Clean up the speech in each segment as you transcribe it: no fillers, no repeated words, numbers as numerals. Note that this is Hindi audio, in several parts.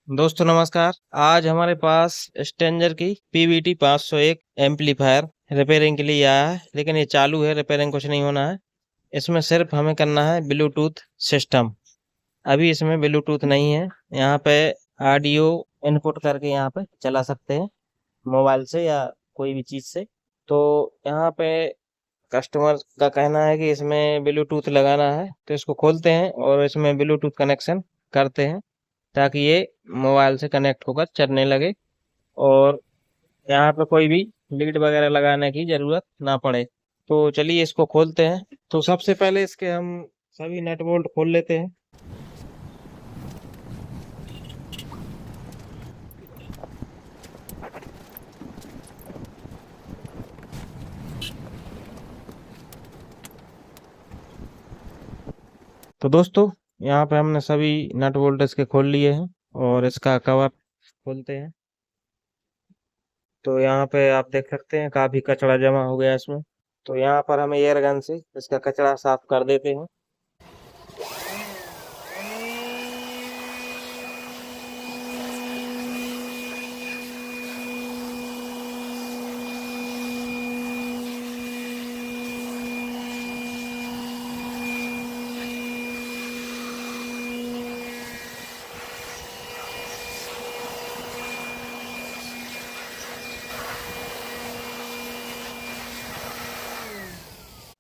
दोस्तों नमस्कार। आज हमारे पास स्ट्रेंजर की पीवीटी 501 एम्पलीफायर रिपेयरिंग के लिए आया है, लेकिन ये चालू है, रिपेयरिंग कुछ नहीं होना है। इसमें सिर्फ हमें करना है ब्लूटूथ सिस्टम। अभी इसमें ब्लूटूथ नहीं है। यहाँ पे ऑडियो इनपुट करके यहाँ पे चला सकते हैं मोबाइल से या कोई भी चीज से। तो यहाँ पे कस्टमर का कहना है कि इसमें ब्लूटूथ लगाना है, तो इसको खोलते हैं और इसमें ब्लूटूथ कनेक्शन करते हैं ताकि ये मोबाइल से कनेक्ट होकर चलने लगे और यहाँ पे कोई भी लीड वगैरह लगाने की जरूरत ना पड़े। तो चलिए इसको खोलते हैं। तो सबसे पहले इसके हम सभी नट बोल्ट खोल लेते हैं। तो दोस्तों यहाँ पे हमने सभी नट बोल्ट इसके खोल लिए हैं और इसका कवर खोलते हैं। तो यहाँ पे आप देख सकते हैं काफी कचरा जमा हो गया इसमें। तो यहाँ पर हम एयर गन से इसका कचरा साफ कर देते हैं।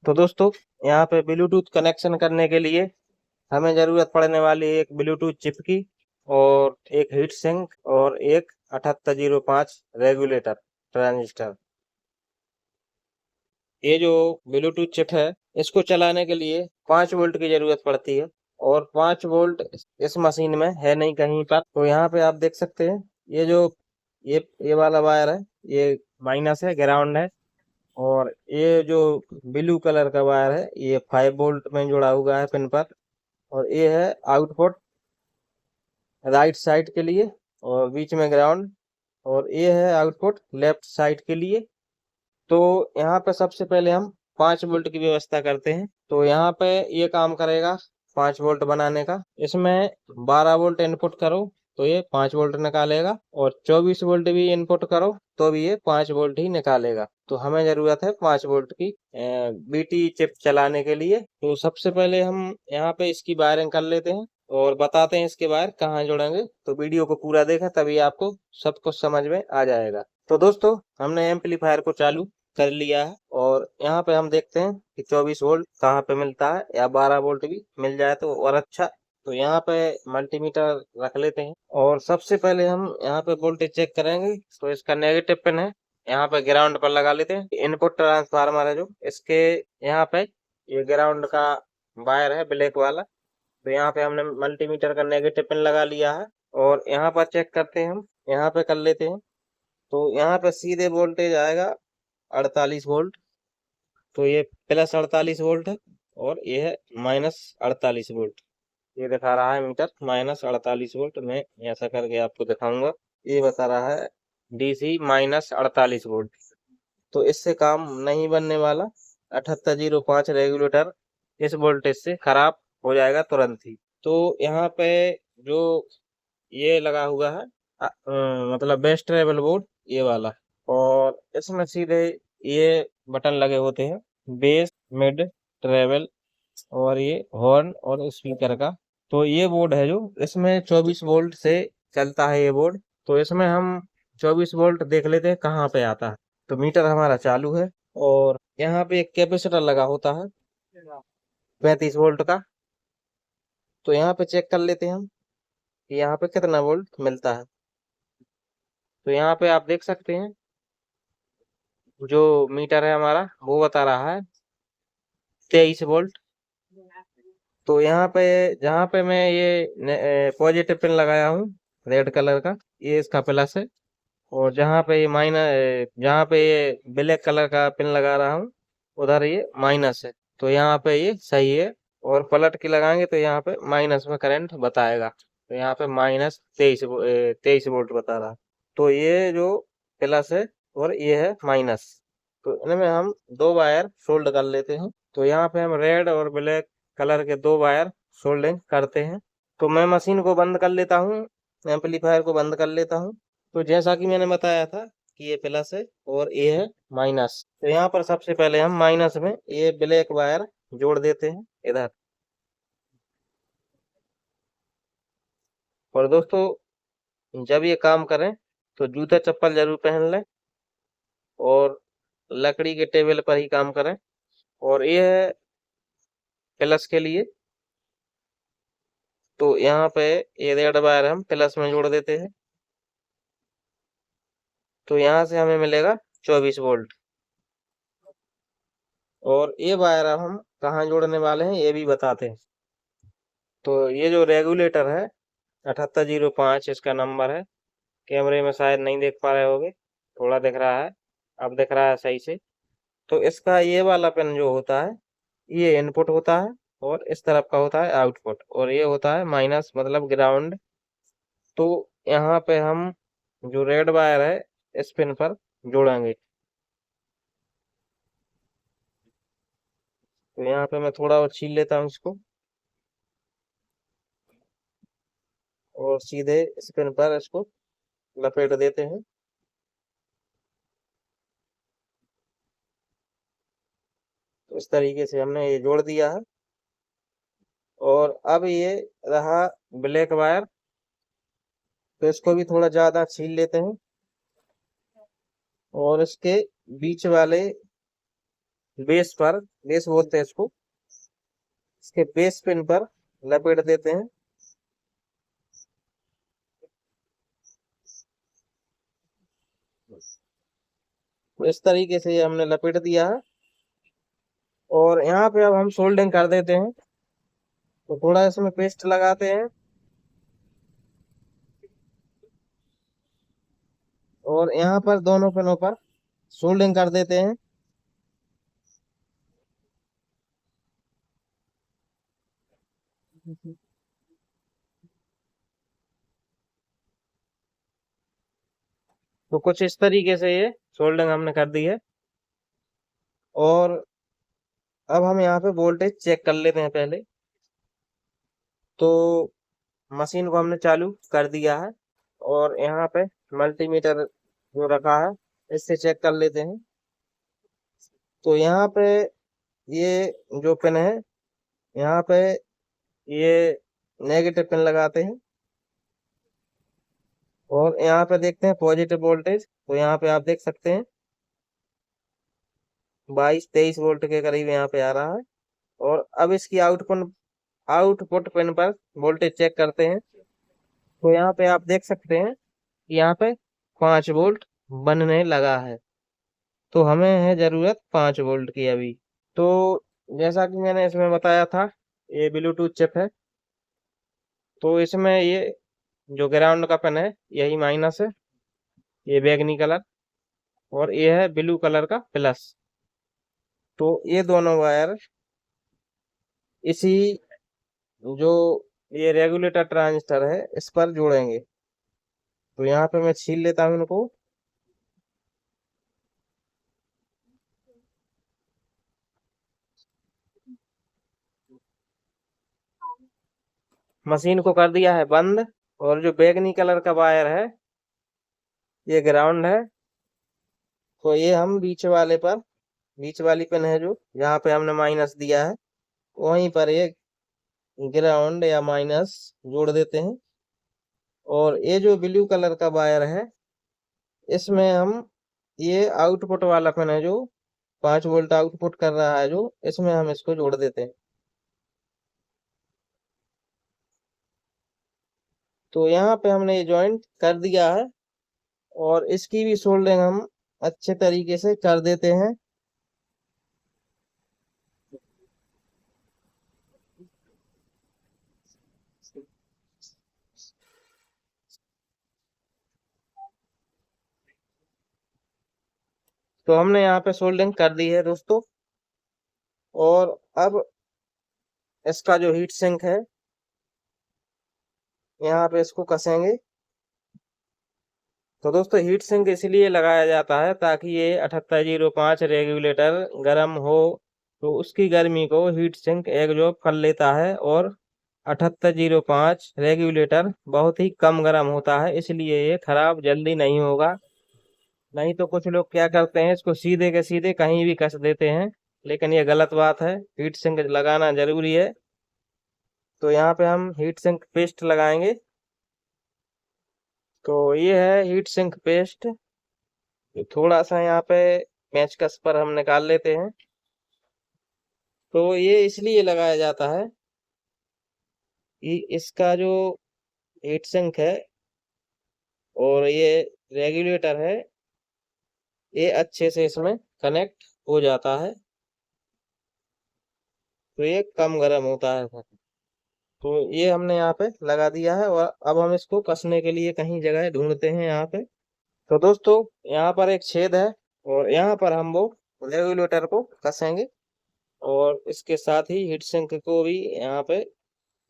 तो दोस्तों यहाँ पे ब्लूटूथ कनेक्शन करने के लिए हमें जरूरत पड़ने वाली है एक ब्लूटूथ चिप की और एक हीट सिंक और एक 7805 रेगुलेटर ट्रांजिस्टर। ये जो ब्लूटूथ चिप है इसको चलाने के लिए 5 वोल्ट की जरूरत पड़ती है और 5 वोल्ट इस मशीन में है नहीं कहीं पर। तो यहाँ पे आप देख सकते हैं ये जो ये वाला वायर है, ये माइनस है, ग्राउंड है। और ये जो ब्लू कलर का वायर है ये 5 वोल्ट में जुड़ा हुआ है पिन पर। और ये है आउटपुट राइट साइड के लिए और बीच में ग्राउंड। और ये है आउटपुट लेफ्ट साइड के लिए। तो यहाँ पे सबसे पहले हम 5 वोल्ट की व्यवस्था करते हैं। तो यहाँ पे ये काम करेगा 5 वोल्ट बनाने का। इसमें 12 वोल्ट इनपुट करो तो ये 5 वोल्ट निकालेगा और 24 वोल्ट भी इनपुट करो तो भी ये 5 वोल्ट ही निकालेगा। तो हमें जरूरत है 5 वोल्ट की बीटी चिप चलाने के लिए। तो सबसे पहले हम यहाँ पे इसकी वायरिंग कर लेते हैं और बताते हैं इसके वायर कहाँ जुड़ेंगे। तो वीडियो को पूरा देखें तभी आपको सब कुछ समझ में आ जाएगा। तो दोस्तों हमने एम्पलीफायर को चालू कर लिया है और यहाँ पे हम देखते हैं कि 24 वोल्ट कहाँ पे मिलता है या 12 वोल्ट भी मिल जाए तो और अच्छा। तो यहाँ पे मल्टीमीटर रख लेते हैं और सबसे पहले हम यहाँ पे वोल्टेज चेक करेंगे। तो इसका नेगेटिव पिन है, यहाँ पे ग्राउंड पर लगा लेते हैं। इनपुट ट्रांसफार्मर है जो इसके यहाँ पे ये ग्राउंड का वायर है ब्लैक वाला। तो यहाँ पे हमने मल्टीमीटर का नेगेटिव पिन लगा लिया है और यहाँ पर चेक करते हैं हम, यहाँ पे कर लेते हैं। तो यहाँ पे सीधे वोल्टेज आएगा 48 वोल्ट। तो ये +48 वोल्ट है और ये है -48 वोल्ट। ये दिखा रहा है मीटर -48 वोल्ट। मैं ऐसा करके आपको दिखाऊंगा। ये बता रहा है डीसी -48 वोल्ट। तो इससे काम नहीं बनने वाला। 7805 रेगुलेटर इस वोल्टेज से खराब हो जाएगा तुरंत ही। तो यहाँ पे जो ये लगा हुआ है मतलब बेस ट्रेवल बोर्ड ये वाला। और इसमें सीधे ये बटन लगे होते हैं, बेस, मिड, ट्रेवल और ये हॉर्न और स्पीकर का। तो ये बोर्ड है जो इसमें 24 वोल्ट से चलता है ये बोर्ड। तो इसमें हम 24 वोल्ट देख लेते हैं कहाँ पे आता है। तो मीटर हमारा चालू है और यहाँ पे एक कैपेसिटर लगा होता है 35 वोल्ट का। तो यहाँ पे चेक कर लेते हैं हम कि यहाँ पे कितना वोल्ट मिलता है। तो यहाँ पे आप देख सकते हैं जो मीटर है हमारा वो बता रहा है 23 वोल्ट। तो यहाँ पे जहाँ पे मैं ये पॉजिटिव पिन लगाया हूँ रेड कलर का, ये इसका प्लस है। और जहाँ पे ये माइनस, जहाँ पे ये ब्लैक कलर का पिन लगा रहा हूँ उधर ये माइनस है। तो यहाँ पे ये सही है। और पलट के लगाएंगे तो यहाँ पे माइनस में करंट बताएगा। तो यहाँ पे -23 वोल्ट बता रहा है। तो ये जो प्लस है और ये है माइनस। तो इनमें हम दो वायर सोल्ड कर लेते हैं। तो यहाँ पे हम रेड और ब्लैक कलर के दो वायर सोल्डिंग करते हैं। तो मैं मशीन को बंद कर लेता हूँ एम्पलीफायर को बंद कर लेता हूँ। तो जैसा कि मैंने बताया था कि ये प्लस है और ये है माइनस। तो यहाँ पर सबसे पहले हम माइनस में ये ब्लैक वायर जोड़ देते हैं इधर। और दोस्तों जब ये काम करें तो जूता चप्पल जरूर पहन लें और लकड़ी के टेबल पर ही काम करें। और ये है प्लस के लिए। तो यहाँ पे ये रेड वायर हम प्लस में जोड़ देते हैं। तो यहाँ से हमें मिलेगा 24 वोल्ट। और ये वायर अब हम कहाँ जोड़ने वाले हैं ये भी बताते हैं। तो ये जो रेगुलेटर है 7805 इसका नंबर है। कैमरे में शायद नहीं देख पा रहे होगे, थोड़ा दिख रहा है, अब दिख रहा है सही से। तो इसका ये वाला पिन जो होता है ये इनपुट होता है और इस तरफ का होता है आउटपुट, और ये होता है माइनस मतलब ग्राउंड। तो यहाँ पे हम जो रेड वायर है इस पिन पर जोड़ेंगे। तो यहाँ पे मैं थोड़ा और छील लेता हूँ इसको और सीधे इस पिन पर इसको लपेट देते हैं। तो इस तरीके से हमने ये जोड़ दिया है। और अब ये रहा ब्लैक वायर, तो इसको भी थोड़ा ज्यादा छील लेते हैं और इसके बीच वाले बेस पर, बेस बोलते हैं इसको, इसके बेस पिन पर लपेट देते हैं। तो इस तरीके से ये हमने लपेट दिया है। और यहाँ पे अब हम सोल्डिंग कर देते हैं। तो थोड़ा इसमें पेस्ट लगाते हैं और यहाँ पर दोनों पिनों पर सोल्डिंग कर देते हैं। तो कुछ इस तरीके से ये सोल्डिंग हमने कर दी है। और अब हम यहाँ पे वोल्टेज चेक कर लेते हैं पहले। तो मशीन को हमने चालू कर दिया है और यहाँ पे मल्टीमीटर जो रखा है इससे चेक कर लेते हैं। तो यहाँ पे ये जो पिन है यहाँ पे ये नेगेटिव पिन लगाते हैं और यहाँ पे देखते हैं पॉजिटिव वोल्टेज। तो यहाँ पे आप देख सकते हैं 22-23 वोल्ट के करीब यहाँ पे आ रहा है। और अब इसकी आउटपुट पिन पर वोल्टेज चेक करते हैं। तो यहाँ पे आप देख सकते हैं कि यहाँ पे 5 वोल्ट बनने लगा है। तो हमें है जरूरत 5 वोल्ट की अभी। तो जैसा कि मैंने इसमें बताया था ये ब्लूटूथ चिप है। तो इसमें ये जो ग्राउंड का पिन है यही माइनस है, ये बैगनी कलर, और ये है ब्लू कलर का प्लस। तो ये दोनों वायर इसी जो ये रेगुलेटर ट्रांजिस्टर है इस पर जोड़ेंगे। तो यहाँ पे मैं छील लेता हूँ इनको। मशीन को कर दिया है बंद। और जो बैगनी कलर का वायर है ये ग्राउंड है। तो ये हम बीच वाली पिन है जो यहाँ पे हमने माइनस दिया है वहीं पर ये ग्राउंड या माइनस जोड़ देते हैं। और ये जो ब्लू कलर का वायर है इसमें हम ये आउटपुट वाला पिन है जो 5 वोल्ट आउटपुट कर रहा है जो, इसमें हम इसको जोड़ देते हैं। तो यहाँ पे हमने ये ज्वाइंट कर दिया है और इसकी भी सोल्डरिंग हम अच्छे तरीके से कर देते हैं। तो हमने यहाँ पे सोल्डरिंग कर दी है दोस्तों। और अब इसका जो हीट सिंक है यहाँ पे इसको कसेंगे। तो दोस्तों हीट सिंक इसलिए लगाया जाता है ताकि ये 7805 रेगुलेटर गर्म हो तो उसकी गर्मी को हीट सिंक एब्जॉर्ब कर लेता है और 7805 रेगुलेटर बहुत ही कम गर्म होता है, इसलिए ये खराब जल्दी नहीं होगा। नहीं तो कुछ लोग क्या करते हैं, इसको सीधे के सीधे कहीं भी कस देते हैं, लेकिन ये गलत बात है। हीट सिंक लगाना जरूरी है। तो यहाँ पे हम हीट सिंक पेस्ट लगाएंगे। तो ये है हीट सिंक पेस्ट। तो थोड़ा सा यहाँ पे पेंचकस पर हम निकाल लेते हैं। तो ये इसलिए लगाया जाता है कि इसका जो हीट सिंक है और ये रेगुलेटर है, ये अच्छे से इसमें कनेक्ट हो जाता है, तो ये कम गर्म होता है। तो ये हमने यहाँ पे लगा दिया है और अब हम इसको कसने के लिए कहीं जगह ढूंढते हैं यहाँ पे। तो दोस्तों, यहाँ पर एक छेद है और यहाँ पर हम वो रेगुलेटर को कसेंगे और इसके साथ ही हीट सिंक को भी यहाँ पे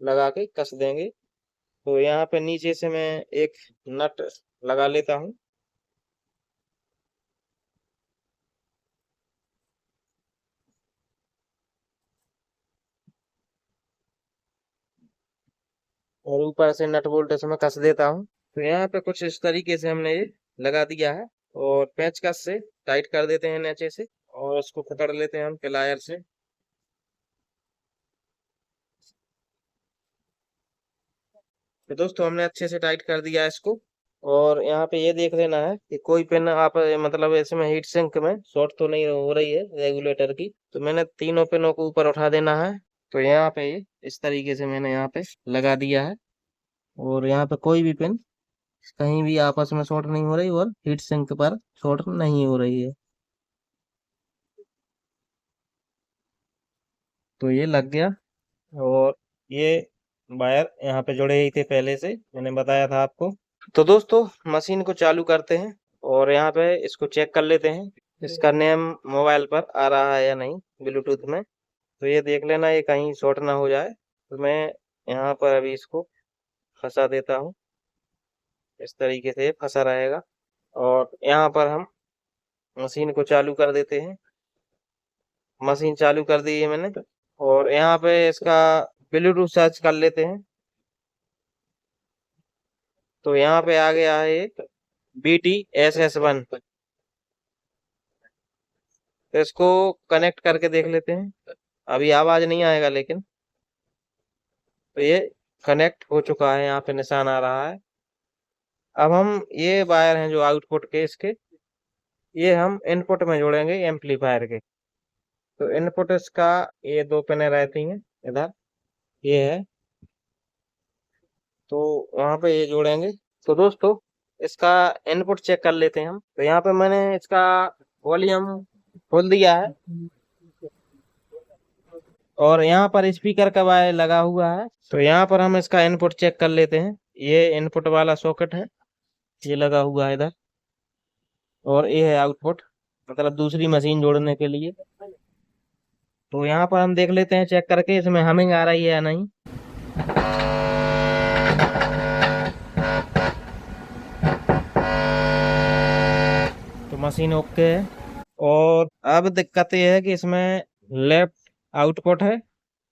लगा के कस देंगे। तो यहाँ पे नीचे से मैं एक नट लगा लेता हूँ। और ऊपर से नट बोल्ट इसमें कस देता हूँ। तो यहाँ पे कुछ इस तरीके से हमने ये लगा दिया है और पेंचकस से टाइट कर देते हैं नीचे से और इसको पकड़ लेते हैं हम प्लायर से। तो दोस्तों, हमने अच्छे से टाइट कर दिया है इसको। और यहाँ पे ये देख लेना है कि कोई पिन आप मतलब इसमें हीट सिंक में शॉर्ट तो नहीं हो रही है रेगुलेटर की। तो मैंने तीनों पिनों को ऊपर उठा देना है। तो यहाँ पे ये इस तरीके से मैंने यहाँ पे लगा दिया है और यहाँ पे कोई भी पिन कहीं भी आपस में शॉर्ट नहीं हो रही और हीट सिंक पर शॉर्ट नहीं हो रही है। तो ये लग गया। और ये वायर यहाँ पे जुड़े ही थे पहले से, मैंने बताया था आपको। तो दोस्तों, मशीन को चालू करते हैं और यहाँ पे इसको चेक कर लेते हैं इसका नेम मोबाइल पर आ रहा है या नहीं ब्लूटूथ में। तो ये देख लेना ये कहीं शॉर्ट ना हो जाए। तो मैं यहाँ पर अभी इसको फंसा देता हूँ। इस तरीके से ये फंसा रहेगा और यहाँ पर हम मशीन को चालू कर देते हैं। मशीन चालू कर दी है मैंने और यहाँ पे इसका ब्लूटूथ सर्च कर लेते हैं। तो यहाँ पे आ गया है एक BTSS1। तो इसको कनेक्ट करके देख लेते हैं। अभी आवाज नहीं आएगा लेकिन। तो ये कनेक्ट हो चुका है, यहाँ पे निशान आ रहा है। अब हम ये वायर हैं जो आउटपुट के इसके, ये हम इनपुट में जोड़ेंगे एम्पलीफायर के। तो इनपुट इसका ये दो पिने रहती हैं इधर, ये है। तो वहां पे ये जोड़ेंगे। तो दोस्तों, इसका इनपुट चेक कर लेते हैं हम। तो यहाँ पे मैंने इसका वॉल्यूम खोल दिया है और यहाँ पर स्पीकर का वायर लगा हुआ है। तो यहाँ पर हम इसका इनपुट चेक कर लेते हैं। ये इनपुट वाला सॉकेट है, ये लगा हुआ है इधर। और ये है आउटपुट, मतलब दूसरी मशीन जोड़ने के लिए। तो यहाँ पर हम देख लेते हैं चेक करके इसमें हमिंग आ रही है या नहीं। तो मशीन ओके है। और अब दिक्कत ये है कि इसमें लेफ्ट आउटपुट है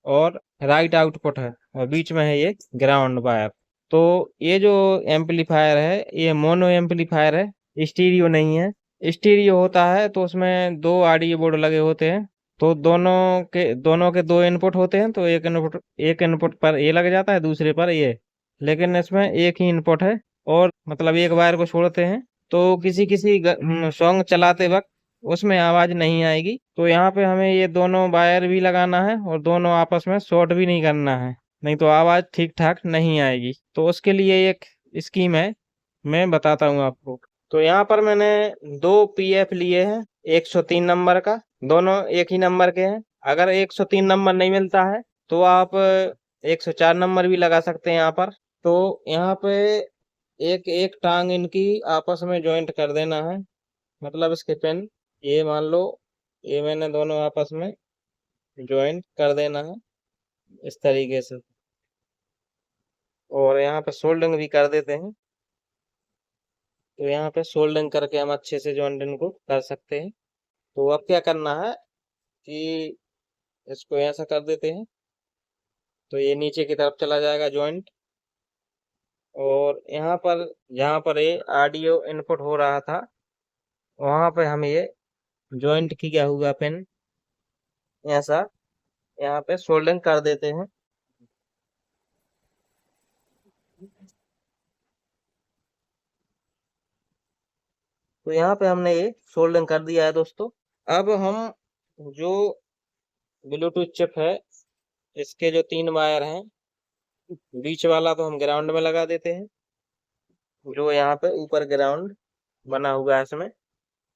और राइट आउटपुट है और बीच में है ये ग्राउंड वायर। तो ये जो एम्पलीफायर है ये मोनो एम्पलीफायर है, स्टीरियो नहीं है। स्टीरियो होता है तो उसमें दो ऑडियो बोर्ड लगे होते हैं। तो दोनों के दो इनपुट होते हैं, तो एक इनपुट पर ये लग जाता है, दूसरे पर ये। लेकिन इसमें एक ही इनपुट है और मतलब एक वायर को छोड़ते हैं तो किसी किसी सॉन्ग चलाते वक्त उसमें आवाज नहीं आएगी। तो यहाँ पे हमें ये दोनों वायर भी लगाना है और दोनों आपस में शॉर्ट भी नहीं करना है, नहीं तो आवाज ठीक ठाक नहीं आएगी। तो उसके लिए एक स्कीम है, मैं बताता हूँ आपको। तो यहाँ पर मैंने दो PF लिए हैं 103 नंबर का, दोनों एक ही नंबर के हैं। अगर 103 नंबर नहीं मिलता है तो आप 104 नंबर भी लगा सकते हैं यहाँ पर। तो यहाँ पे एक एक टांग इनकी आपस में जॉइंट कर देना है, मतलब इसके पिन ये मान लो, ये मैंने दोनों आपस में जॉइंट कर देना है इस तरीके से। और यहाँ पे सोल्डरिंग भी कर देते हैं। तो यहाँ पे सोल्डरिंग करके हम अच्छे से जॉइंटिंग को कर सकते हैं। तो अब क्या करना है कि इसको ऐसा कर देते हैं तो ये नीचे की तरफ चला जाएगा जॉइंट। और यहाँ पर जहाँ पर ये ऑडियो इनपुट हो रहा था वहां पे हम ये जॉइंट किया हुआ पिन ऐसा यहाँ पे सोल्डरिंग कर देते हैं। तो यहाँ पे हमने ये सोल्डरिंग कर दिया है दोस्तों। अब हम जो ब्लूटूथ चिप है इसके जो 3 वायर हैं, बीच वाला तो हम ग्राउंड में लगा देते हैं, जो यहाँ पे ऊपर ग्राउंड बना हुआ है इसमें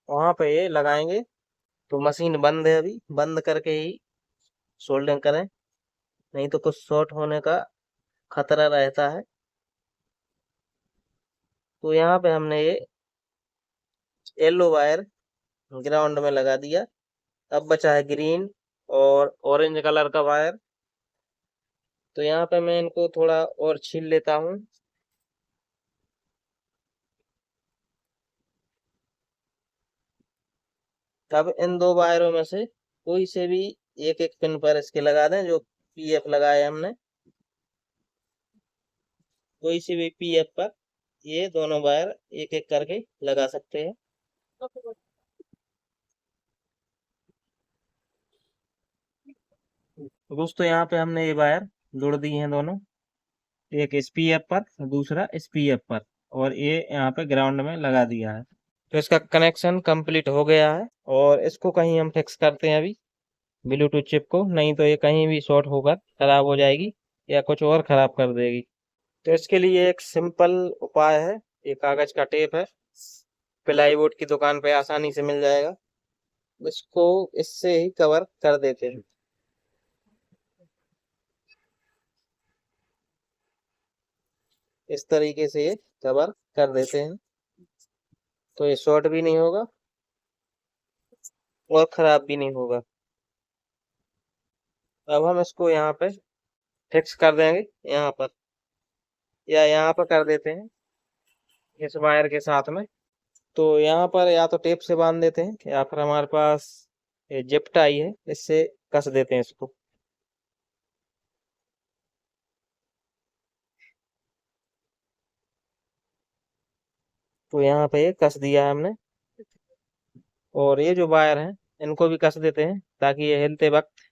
वहां पे ये लगाएंगे। तो मशीन बंद है, अभी बंद करके ही सोल्डरिंग करें, नहीं तो कुछ शॉर्ट होने का खतरा रहता है। तो यहाँ पे हमने ये येलो वायर ग्राउंड में लगा दिया। अब बचा है ग्रीन और ऑरेंज कलर का वायर। तो यहाँ पे मैं इनको थोड़ा और छील लेता हूँ। तब इन 2 वायरों में से कोई से भी एक एक पिन पर इसके लगा दें, जो पीएफ लगाए हमने, कोई सी भी पीएफ पर ये दोनों वायर एक एक करके लगा सकते हैं। दोस्तों यहाँ पे हमने ये वायर जोड़ दिए हैं दोनों, एक इस पीएफ पर दूसरा इस पीएफ पर, और ये यहाँ पे ग्राउंड में लगा दिया है। तो इसका कनेक्शन कंप्लीट हो गया है और इसको कहीं हम फिक्स करते हैं अभी ब्लूटूथ चिप को, नहीं तो ये कहीं भी शॉर्ट होकर खराब हो जाएगी या कुछ और खराब कर देगी। तो इसके लिए एक सिंपल उपाय है, ये कागज का टेप है, प्लाईवुड की दुकान पे आसानी से मिल जाएगा। इसको इससे ही कवर कर देते हैं। इस तरीके से ये कवर कर देते हैं, तो ये शॉर्ट भी नहीं होगा और खराब भी नहीं होगा। अब हम इसको यहाँ पे फिक्स कर देंगे, यहाँ पर या यहाँ पर कर देते हैं इस वायर के साथ में। तो यहाँ पर या तो टेप से बांध देते हैं या फिर हमारे पास ये जिप टाई है, इससे कस देते हैं इसको। तो यहाँ पे ये कस दिया है हमने, और ये जो वायर हैं इनको भी कस देते हैं ताकि ये हिलते वक्त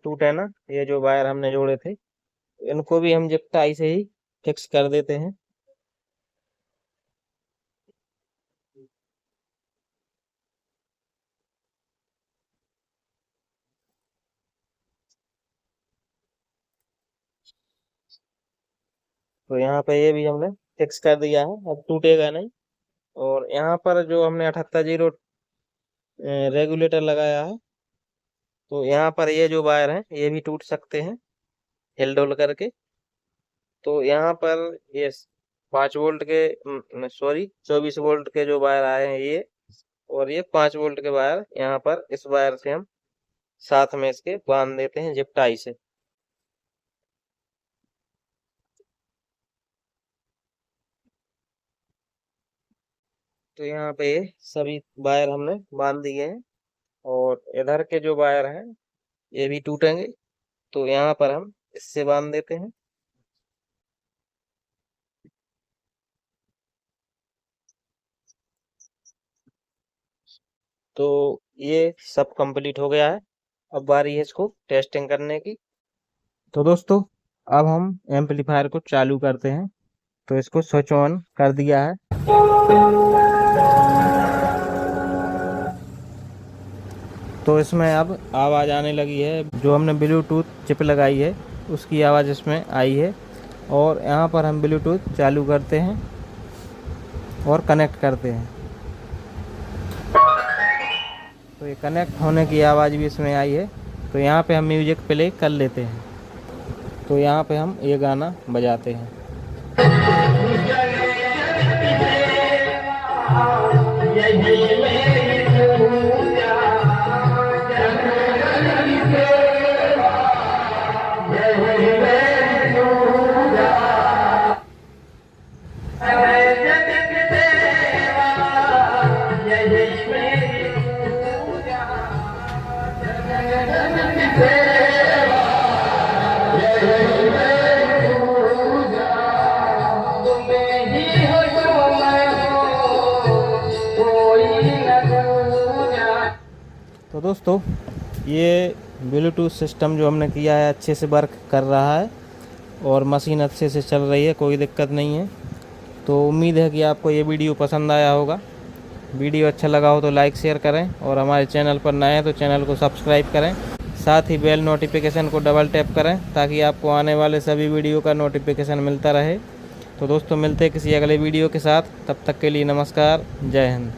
टूटे ना। ये जो वायर हमने जोड़े थे इनको भी हम जिप टाई से ही फिक्स कर देते हैं। तो यहाँ पे ये भी हमने फिक्स कर दिया है, अब टूटेगा नहीं। और यहाँ पर जो हमने 78 रेगुलेटर लगाया है, तो यहाँ पर ये जो वायर हैं ये भी टूट सकते हैं हिल डुल करके। तो यहाँ पर ये 5 वोल्ट के सॉरी 24 वोल्ट के जो वायर आए हैं ये, और ये 5 वोल्ट के वायर यहाँ पर इस वायर से हम साथ में इसके बांध देते हैं जिप टाई से। तो यहाँ पे ये सभी वायर हमने बांध दिए हैं, और इधर के जो वायर हैं ये भी टूटेंगे, तो यहाँ पर हम इससे बांध देते हैं। तो ये सब कंप्लीट हो गया है, अब बारी है इसको टेस्टिंग करने की। तो दोस्तों अब हम एम्पलीफायर को चालू करते हैं। तो इसको स्विच ऑन कर दिया है। तो इसमें अब आवाज़ आने लगी है, जो हमने ब्लूटूथ चिप लगाई है उसकी आवाज़ इसमें आई है। और यहाँ पर हम ब्लूटूथ चालू करते हैं और कनेक्ट करते हैं, तो ये कनेक्ट होने की आवाज़ भी इसमें आई है। तो यहाँ पे हम म्यूजिक प्ले कर लेते हैं। तो यहाँ पे हम ये गाना बजाते हैं। तो दोस्तों ये ब्लूटूथ सिस्टम जो हमने किया है अच्छे से वर्क कर रहा है और मशीन अच्छे से चल रही है, कोई दिक्कत नहीं है। तो उम्मीद है कि आपको ये वीडियो पसंद आया होगा। वीडियो अच्छा लगा हो तो लाइक शेयर करें और हमारे चैनल पर नए हैं तो चैनल को सब्सक्राइब करें। साथ ही बेल नोटिफिकेशन को डबल टैप करें ताकि आपको आने वाले सभी वीडियो का नोटिफिकेशन मिलता रहे। तो दोस्तों मिलते हैं किसी अगले वीडियो के साथ, तब तक के लिए नमस्कार, जय हिंद।